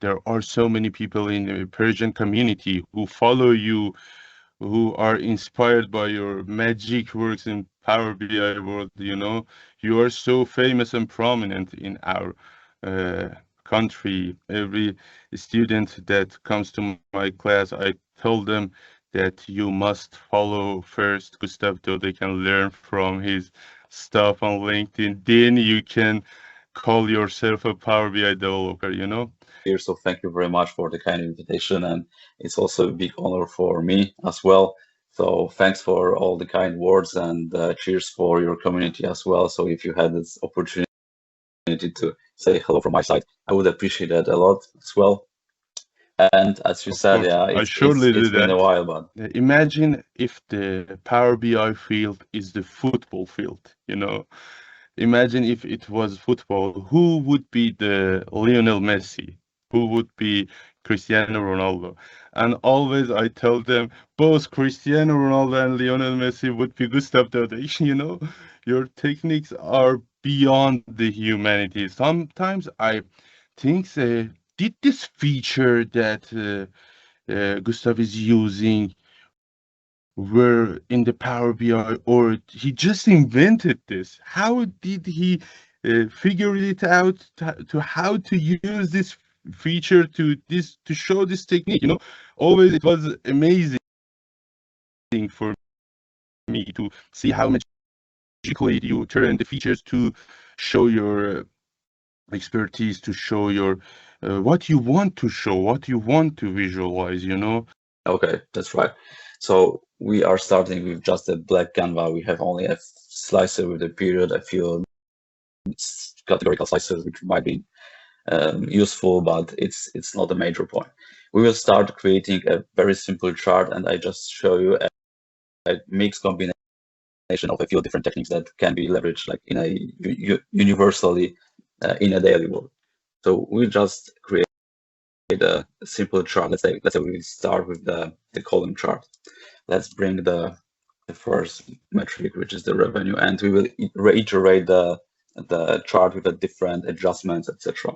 there are so many people in the Persian community who follow you, who are inspired by your magic works in Power BI world. You are so famous and prominent in our uh, country. Every student that comes to my class, I tell them that you must follow first Gustav Dudek and learn from his stuff on LinkedIn. Then you can call yourself a Power BI developer. Here, so thank you very much for the kind invitation, and it's also a big honor for me as well. So thanks for all the kind words, and cheers for your community as well. So if you had this opportunity to say hello from my side, I would appreciate that a lot as well. And as you Of said, course, yeah, I it's surely do been a that. while, but Imagine if the Power BI field is the football field. Imagine if it was football, who would be the Lionel Messi? Who would be Cristiano Ronaldo? And always I tell them both Cristiano Ronaldo and Lionel Messi would be Gustav Dudek. Your techniques are beyond the humanity. Sometimes I think, did this feature that Gustav is using were in the Power BI, or he just invented this? How did he figure it out to how to use this feature to show this technique? Always it was amazing for me to see how magically you turn the features to show your expertise, to show your what you want to show, what you want to visualize. okay, that's right. So we are starting with just a black Canva. We have only a slicer with a period, a few categorical slices, which might be useful, but it's not a major point. We will start creating a very simple chart, and I just show you a mixed combination of a few different techniques that can be leveraged like in a universally in a daily work. So we just create a simple chart. Let's say we start with the column chart. Let's bring the first metric, which is the revenue, and we will reiterate the chart with the different adjustments, etc.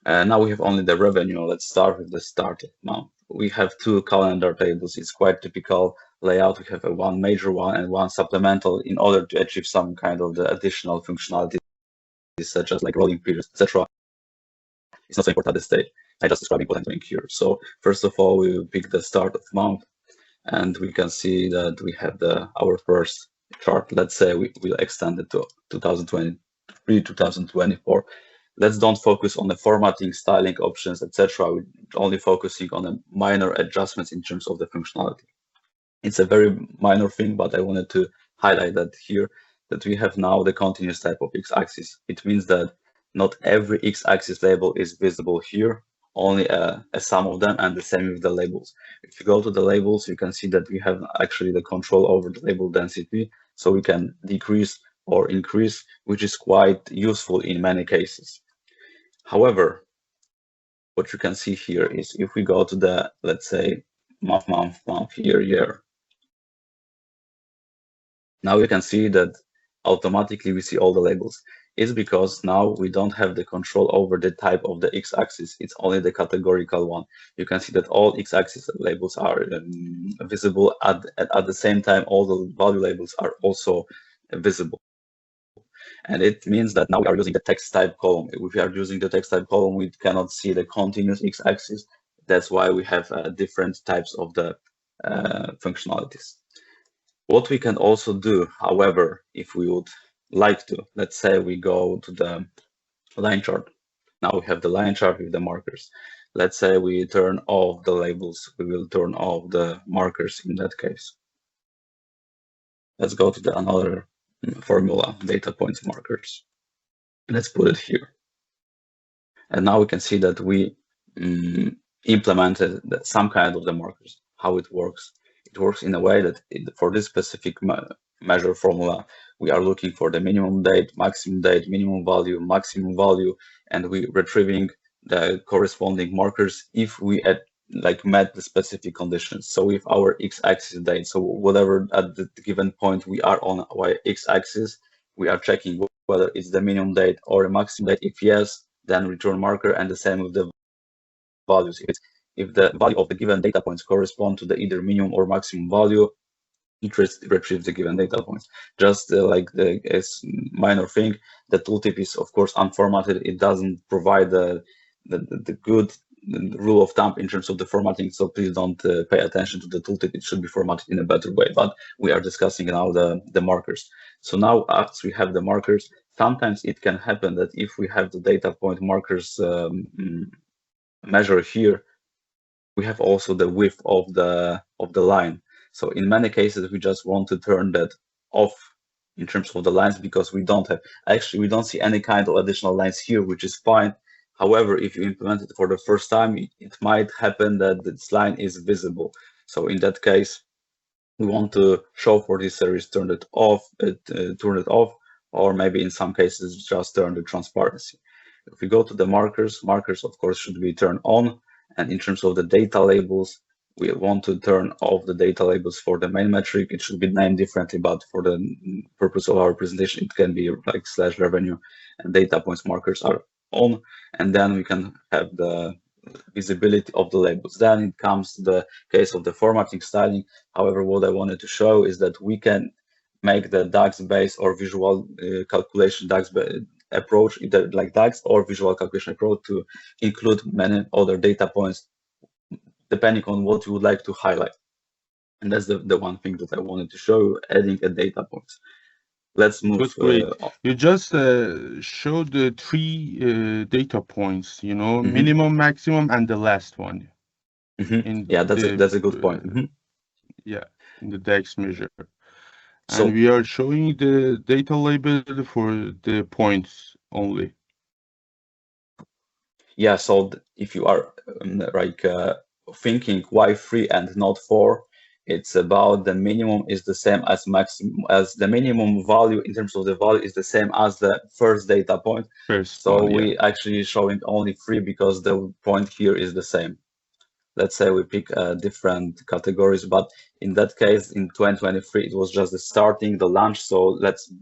Now we have only the revenue. Let's start with the start month. We have two calendar tables. It's quite typical layout. We have one major one and one supplemental in order to achieve some kind of the additional functionalities, such as like rolling periods, etc. It's not so important at this stage. I just describing what I'm doing here. So first of all, we will pick the start of month, and we can see that we have our first chart. Let's say we will extend it to 2023, 2024. Let's don't focus on the formatting, styling options, etc. We're only focusing on the minor adjustments in terms of the functionality. It's a very minor thing, but I wanted to highlight that here, that we have now the continuous type of x-axis. It means that not every x-axis label is visible here, only a sum of them, and the same with the labels. If you go to the labels, you can see that we have actually the control over the label density, so we can decrease or increase, which is quite useful in many cases. However, what you can see here is if we go to the, let's say, month, year, now you can see that automatically we see all the labels. It's because now we don't have the control over the type of the x-axis. It's only the categorical one. You can see that all x-axis labels are visible at the same time. All the value labels are also visible. And it means that now we are using the text type column. If we are using the text type column, we cannot see the continuous x-axis. That's why we have different types of the functionalities. What we can also do, however, if we would like to, let's say we go to the line chart. Now we have the line chart with the markers. Let's say we turn off the labels. We will turn off the markers in that case. Let's go to another formula, data points markers. Let's put it here. And now we can see that we implemented some kind of the markers. How it works? It works in a way that for this specific measure formula, we are looking for the minimum date, minimum value, maximum value, and we retrieving the corresponding markers if we met the specific conditions. So with our x-axis date, so whatever at the given point we are on our x-axis, we are checking whether it's the minimum date or the maximum date. If yes, then return marker, and the same with the values. If the value of the given data points correspond to the either minimum or maximum value, it retrieves the given data points. Just like the minor thing, the tooltip is of course unformatted. It doesn't provide the good rule of thumb in terms of the formatting, so please don't pay attention to the tooltip. It should be formatted in a better way, but we are discussing now the markers. So now as we have the markers, sometimes it can happen that if we have the data point markers measure here, we have also the width of the line. So in many cases, we just want to turn that off in terms of the lines, because we don't see any kind of additional lines here, which is fine. However, if you implement it for the first time, it might happen that this line is visible. So in that case, we want to show for this series, turn it off, or maybe in some cases just turn the transparency. If we go to the markers of course should be turned on. And in terms of the data labels, we want to turn off the data labels for the main metric. It should be named differently, but for the purpose of our presentation, it can be like /revenue, and data points markers are on. And then we can have the visibility of the labels. Then it comes to the case of the formatting styling. However, what I wanted to show is that we can make the DAX based or visual calculation DAX approach, either like DAX or visual calculation approach, to include many other data points depending on what you would like to highlight. And that's the one thing that I wanted to show you, adding a data points. Let's move. That's great. You just showed the three data points, minimum, maximum, and the last one. Yeah, that's a good point. Yeah, in the DAX measure. And we are showing the data label for the points only. Yeah, so if you are like thinking why 3 and not 4, it's about the minimum is the same as maximum, as the minimum value in terms of the value is the same as the first data point. We actually showing only 3 because the point here is the same. Let's say we pick different categories, but in that case, in 2023, it was just the starting, the launch. So let's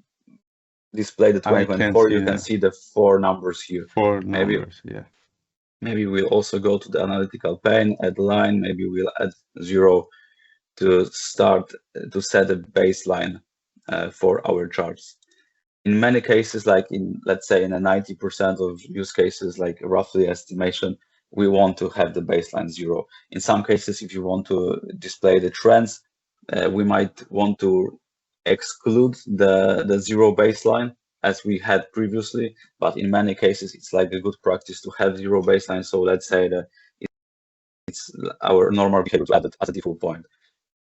display the 2024. You can see the 4 numbers here. 4 numbers, yeah. Maybe we'll also go to the analytical pane, add line. Maybe we'll add 0 to start to set a baseline for our charts. In many cases, like let's say in a 90% of use cases, like roughly estimation, we want to have the baseline 0. In some cases, if you want to display the trends, we might want to exclude the 0 baseline as we had previously, but in many cases, it's like a good practice to have 0 baseline. So let's say that it's our normal behavior to add it as a default point.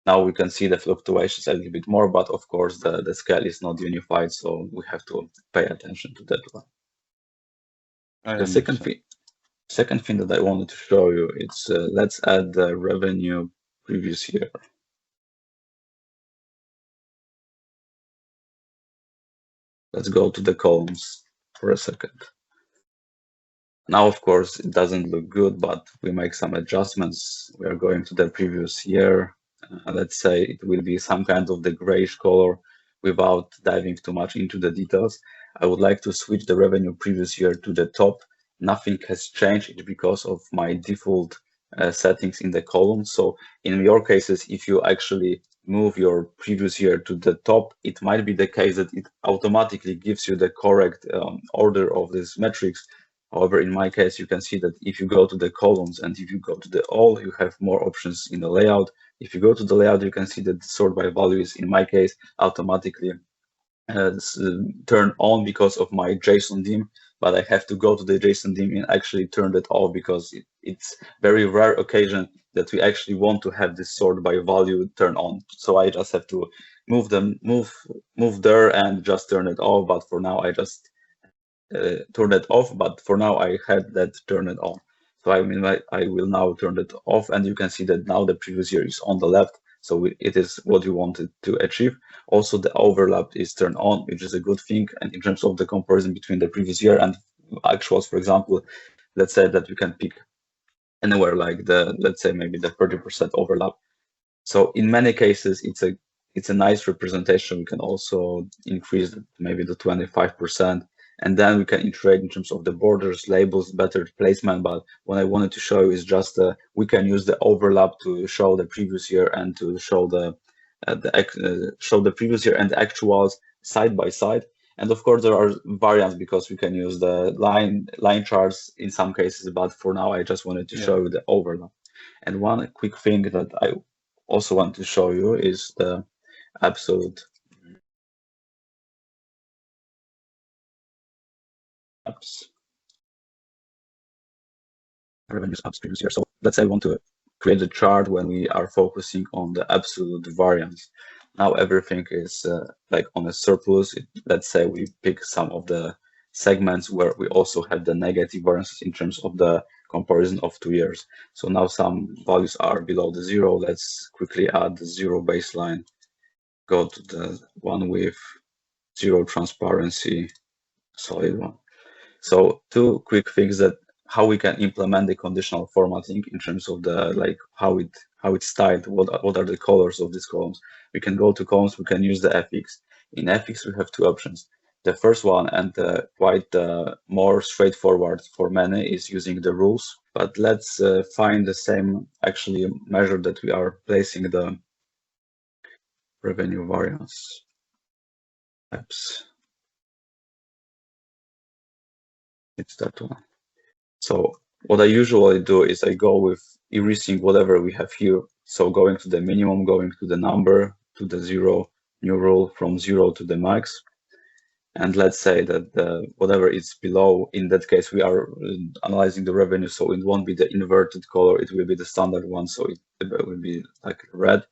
Now we can see the fluctuations a little bit more, but of course the scale is not unified, so we have to pay attention to that one. The second thing that I wanted to show you, it's let's add the revenue previous year. Let's go to the columns for a second. Now, of course, it doesn't look good, but we make some adjustments. We are going to the previous year. Let's say it will be some kind of the grayish color without diving too much into the details. I would like to switch the revenue previous year to the top. Nothing has changed. It's because of my default settings in the column. So in your cases, if you actually move your previous year to the top, it might be the case that it automatically gives you the correct order of these metrics. However, in my case, you can see that if you go to the columns and if you go to the all, you have more options in the layout. If you go to the layout, you can see that the sort by value is, in my case, automatically turned on because of my JSON dim, but I have to go to the JSON dim and actually turn it off because it's very rare occasion that we actually want to have this sort by value turn on. So I just have to move there and just turn it off. But for now, I just turn it off. But for now, I had that turn it on. So I mean, I will now turn it off, and you can see that now the previous year is on the left. So it is what you wanted to achieve. Also, the overlap is turned on, which is a good thing. And in terms of the comparison between the previous year and actuals, for example, let's say that we can pick anywhere like let's say maybe the 30% overlap. So in many cases, it's a nice representation. We can also increase maybe the 25%. and then we can iterate in terms of the borders, labels, better placement. But what I wanted to show you is just we can use the overlap to show the previous year and to show the previous year and the actuals side by side. And of course, there are variants because we can use the line charts in some cases. But for now, I just wanted to show you the overlap. And one quick thing that I also want to show you is the absolute revenues up previous year. So let's say I want to create a chart when we are focusing on the absolute variance. Now everything is like on a surplus. Let's say we pick some of the segments where we also have the negative variances in terms of the comparison of 2 years. So now some values are below the zero. Let's quickly add the zero baseline, go to the one with zero transparency, solid one. So two quick things that how we can implement the conditional formatting in terms of the how it's styled, what are the colors of these columns. We can go to columns, we can use the FX. In FX we have two options. The first one, and quite more straightforward for many, is using the rules. But let's find the same actually measure that we are placing the revenue variance. Apps. It's that one. So what I usually do is I go with erasing whatever we have here. So going to the minimum, going to the number, to the zero, new rule from 0 to the max. And let's say that whatever is below, in that case, we are analyzing the revenue. So it won't be the inverted color. It will be the standard one. So it will be like red.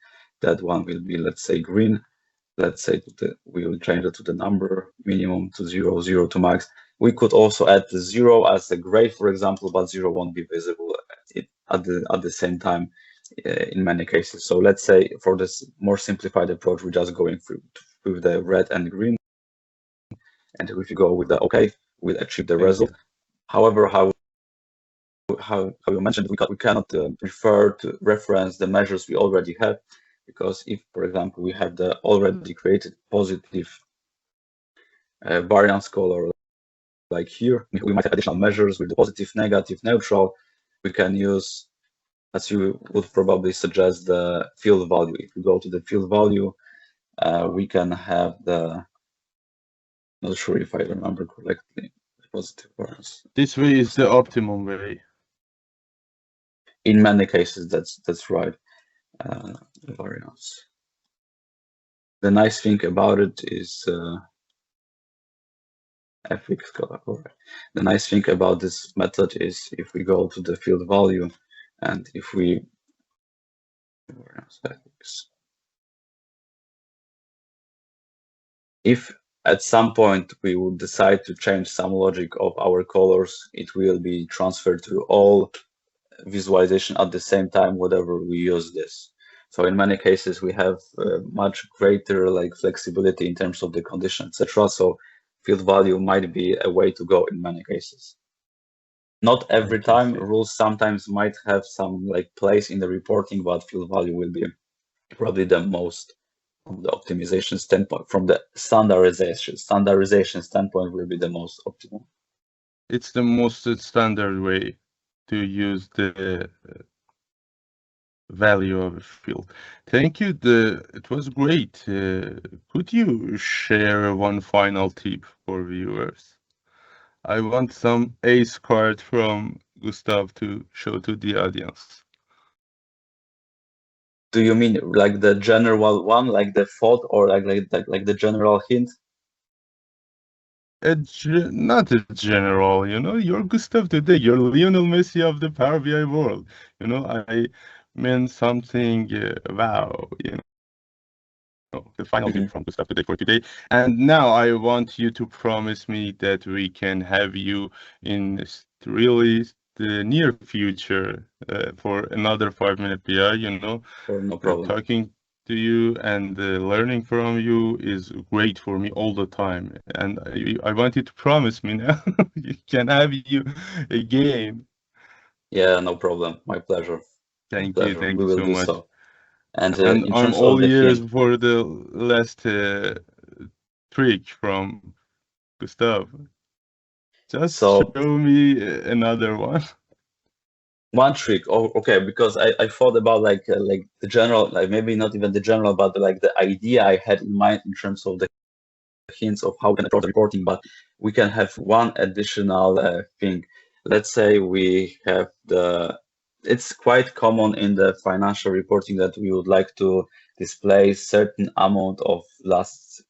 That one will be, let's say, green. Let's say we will change it to the number, minimum to 0, 0 to max. We could also add the 0 as a gray, for example, but 0 won't be visible at the same time in many cases. So let's say for this more simplified approach, we're just going with the red and green. And if you go with the OK, we'll achieve the result. However, how you mentioned, we cannot refer to reference the measures we already have, because if, for example, we have the already created positive variance color, like here, we might have additional measures with the positive, negative, neutral. We can use, as you would probably suggest, the field value. If we go to the field value, we can have the, not sure if I remember correctly, positive variance. This way is the optimum way. In many cases, that's right. The variance. The nice thing about it is FX color. The nice thing about this method is if we go to the field value and if we if at some point we would decide to change some logic of our colors, it will be transferred to all visualization at the same time, whatever we use this. So in many cases, we have much greater flexibility in terms of the condition, etc. So field value might be a way to go in many cases. Not every time. Rules sometimes might have some place in the reporting, but field value will be probably the most from the optimization standpoint, from the standardization standpoint will be the most optimal. It's the most standard way to use the value of a field. Thank you. It was great. Could you share one final tip for viewers? I want some ace card from Gustav to show to the audience. Do you mean like the general one, like the thought, or like the general hint? Not a general, you're Gustav Dudek, you're Lionel Messi of the Power BI world. I meant something, wow, the final tip from Gustav Dudek for today. And now I want you to promise me that we can have you in really the near future for another 5-minute BI, Sure, no problem. Talking to you and learning from you is great for me all the time. And I want you to promise me now you can have you again. Yeah, no problem. My pleasure. Thank you so much. So. And I'm all ears for the last trick from Gustav. Just So show me another one. one trick, oh, okay, because I thought about like the general, like maybe not even the general, but like the idea I had in mind in terms of the hints of how we can approach the reporting, but we can have one additional thing. Let's say we have it's quite common in the financial reporting that we would like to display certain amount of last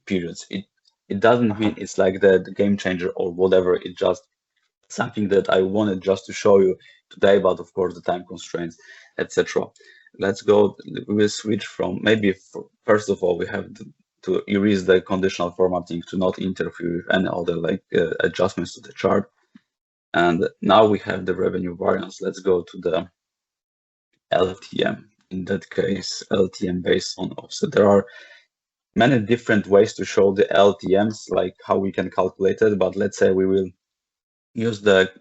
periods. It doesn't mean it's like the game changer or whatever. It just something that I wanted just to show you today, but of course the time constraints, etc. Let's go, we'll switch from maybe first of all, we have to erase the conditional formatting to not interfere with any other like adjustments to the chart. And now we have the revenue variance. Let's go to the LTM. In that case, LTM based on offset. There are many different ways to show the LTMs, like how we can calculate it, but let's say we will use the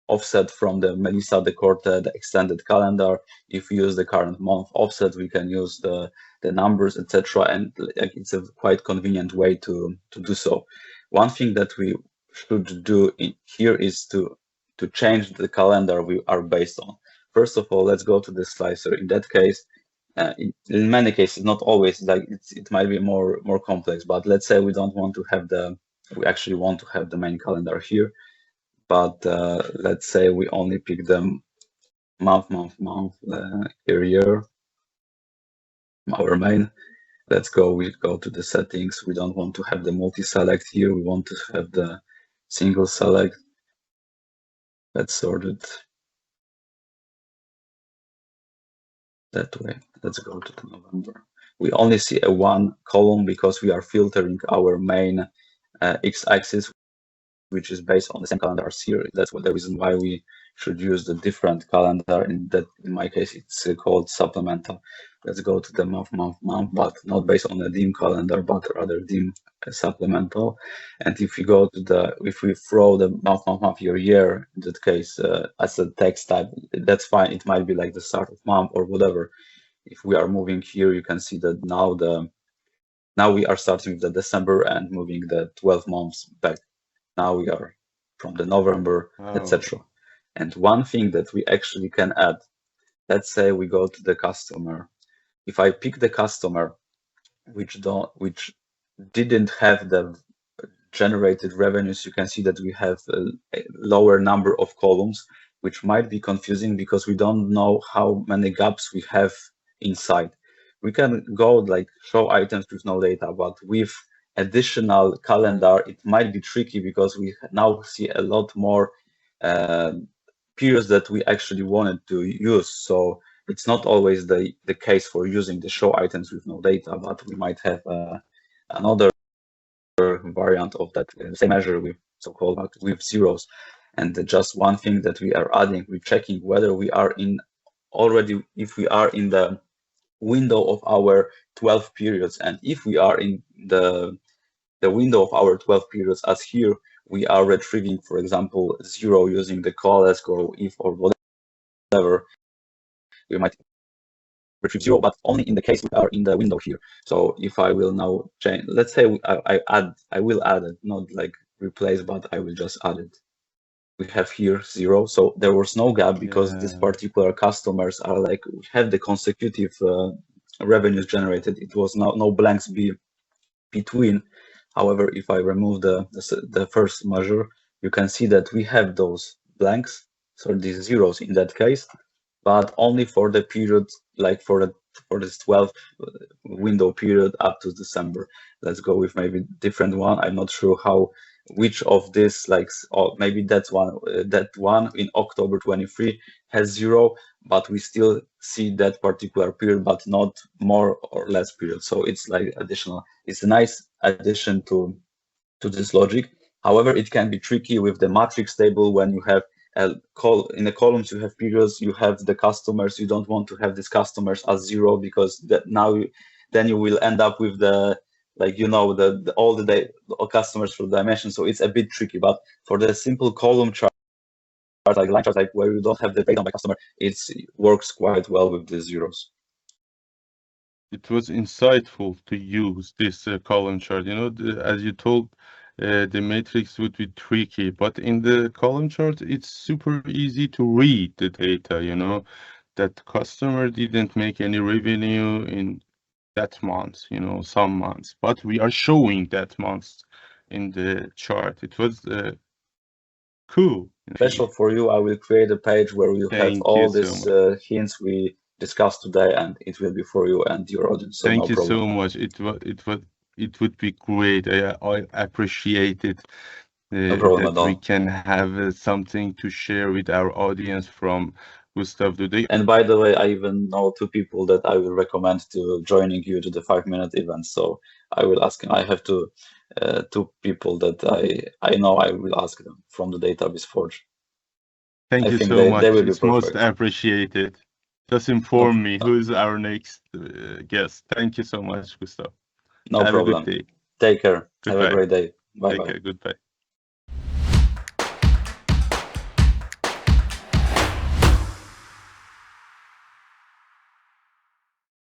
offset from the Melissa de Corte, the extended calendar. If we use the current month offset, we can use the numbers, etc. And it's a quite convenient way to do so. One thing that we should do here is to change the calendar we are based on. First of all, let's go to the slicer. In that case, in many cases, not always, like it might be more complex, but let's say we don't want to have we actually want to have the main calendar here. But let's say we only pick them month, year, our main. Let's go, we go to the settings. We don't want to have the multi-select here. We want to have the single select. Let's sort it that way. Let's go to the November. We only see a one column because we are filtering our main x-axis, which is based on the same calendar as here. That's the reason why we should use the different calendar. In my case, it's called supplemental. Let's go to the month, but not based on the dim calendar, but rather dim supplemental. And if we go to if we throw the month, year, in that case, as a text type, that's fine. It might be like the start of month or whatever. If we are moving here, you can see that now we are starting with the December and moving the 12 months back. Now we are from the November, etc. And one thing that we actually can add, let's say we go to the customer. If I pick the customer which didn't have the generated revenues, you can see that we have a lower number of columns, which might be confusing because we don't know how many gaps we have inside. We can go like show items with no data, but with additional calendar, it might be tricky because we now see a lot more periods that we actually wanted to use. So it's not always the case for using the show items with no data, but we might have another variant of that same measure with so-called with zeros. And just one thing that we are adding, we're checking whether we are if we are in the window of our 12 periods, and if we are in the window of our 12 periods as here, we are retrieving, for example, 0 using the call, let's go if or whatever, we might retrieve 0, but only in the case we are in the window here. So if I will now change, let's say I will add it, not like replace, but I will just add it. We have here 0, so there was no gap because these particular customers are like have the consecutive revenues generated. It was no blanks between. However, if I remove the first measure, you can see that we have those blanks, so these zeros in that case, but only for the period, like for this 12 window period up to December. Let's go with maybe different one. I'm not sure which of this, like, or maybe that one in October 23 has 0, but we still see that particular period, but not more or less period. So it's like additional. It's a nice addition to this logic. However, it can be tricky with the matrix table when you have in the columns you have periods, you have the customers. You don't want to have these customers as 0 because then you will end up with the all the customers for the dimension. So it's a bit tricky. But for the simple column chart, like line charts, like where you don't have the breakdown by customer, it works quite well with the zeros. It was insightful to use this column chart. As you told, the matrix would be tricky, but in the column chart, it's super easy to read the data, you know, that customer didn't make any revenue in that month, you know, some months, but we are showing that month in the chart. It was cool, Special actually. for you, I will create a page where you have Thank you all so these much. hints we discussed today, and it will be for you and your audience, so no Thank you problem. so much. It would be great. I appreciate it No problem at that we all. can have something to share with our audience from Gustav Dudek. And by the way, I even know two people that I will recommend to joining you to the 5-minute event. So I will ask. I have two people that I know. I will ask them from the database Forge. Thank I you think so they much. will be It's most perfect. appreciated. Just No, inform me who's our next guest. Thank you so much, Gustav. no Have a good problem. day. Take care. Have a Goodbye. great day. Bye Take bye. care. Goodbye.